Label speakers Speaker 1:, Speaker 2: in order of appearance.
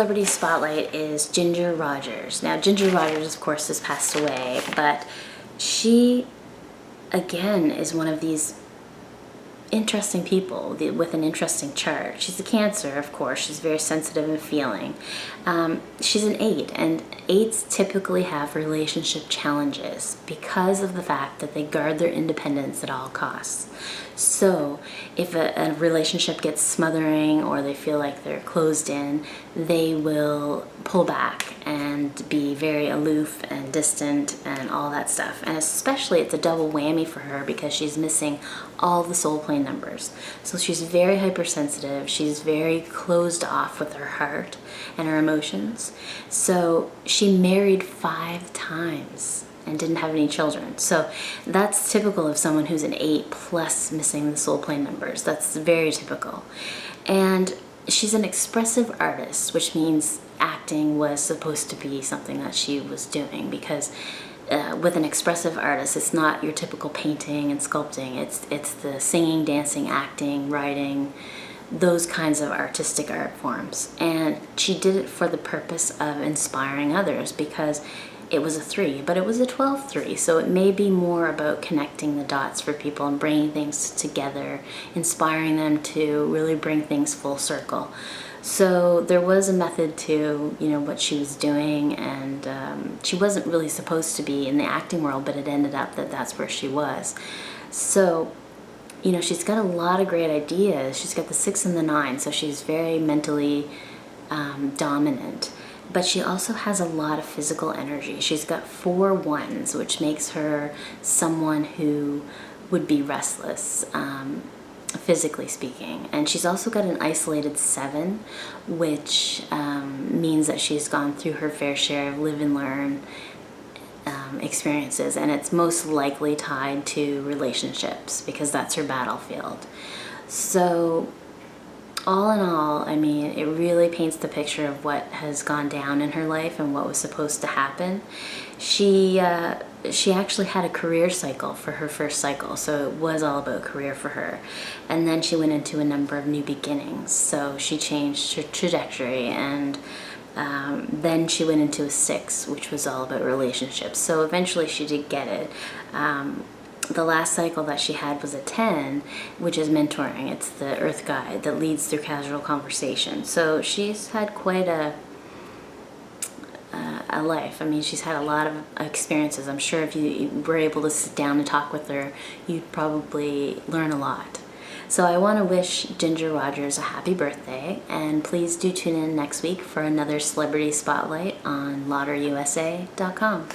Speaker 1: celebrity spotlight is Ginger Rogers. Now, Ginger Rogers, of course, has passed away, but she, again, is one of these interesting people with an interesting chart. She's a Cancer, of course. She's very sensitive and feeling. She's an 8, and 8s typically have relationship challenges because of the fact that they guard their independence at all costs. So if a relationship gets smothering or they feel like they're closed in, they will pull back and be very aloof and distant and all that stuff. And especially it's a double whammy for her because she's missing all the soul plane numbers. So she's very hypersensitive. She's very closed off with her heart and her emotions. So she married 5 times and didn't have any children. So that's typical of someone who's an 8 plus missing the soul plane numbers. That's very typical. And she's an expressive artist, which means acting was supposed to be something that she was doing, because with an expressive artist, it's not your typical painting and sculpting. It's the singing, dancing, acting, writing, those kinds of artistic art forms. And she did it for the purpose of inspiring others, because it was a 3, but it was a 12-3, so it may be more about connecting the dots for people and bringing things together, inspiring them to really bring things full circle. So there was a method to, what she was doing, and she wasn't really supposed to be in the acting world, but it ended up that that's where she was. So, she's got a lot of great ideas. She's got the 6 and the 9, so she's very mentally dominant. But she also has a lot of physical energy. She's got 4 1s, which makes her someone who would be restless, physically speaking. And she's also got an isolated 7, which means that she's gone through her fair share of live and learn experiences. And it's most likely tied to relationships, because that's her battlefield. So all in all, it really paints the picture of what has gone down in her life and what was supposed to happen. She actually had a career cycle for her first cycle, so it was all about career for her. And then she went into a number of new beginnings, so she changed her trajectory, and then she went into a 6, which was all about relationships. So eventually she did get it. The last cycle that she had was a 10, which is mentoring. It's the Earth Guide that leads through casual conversation. So she's had quite a life. She's had a lot of experiences. I'm sure if you were able to sit down and talk with her, you'd probably learn a lot. So I want to wish Ginger Rogers a happy birthday, and please do tune in next week for another Celebrity Spotlight on LauderUSA.com.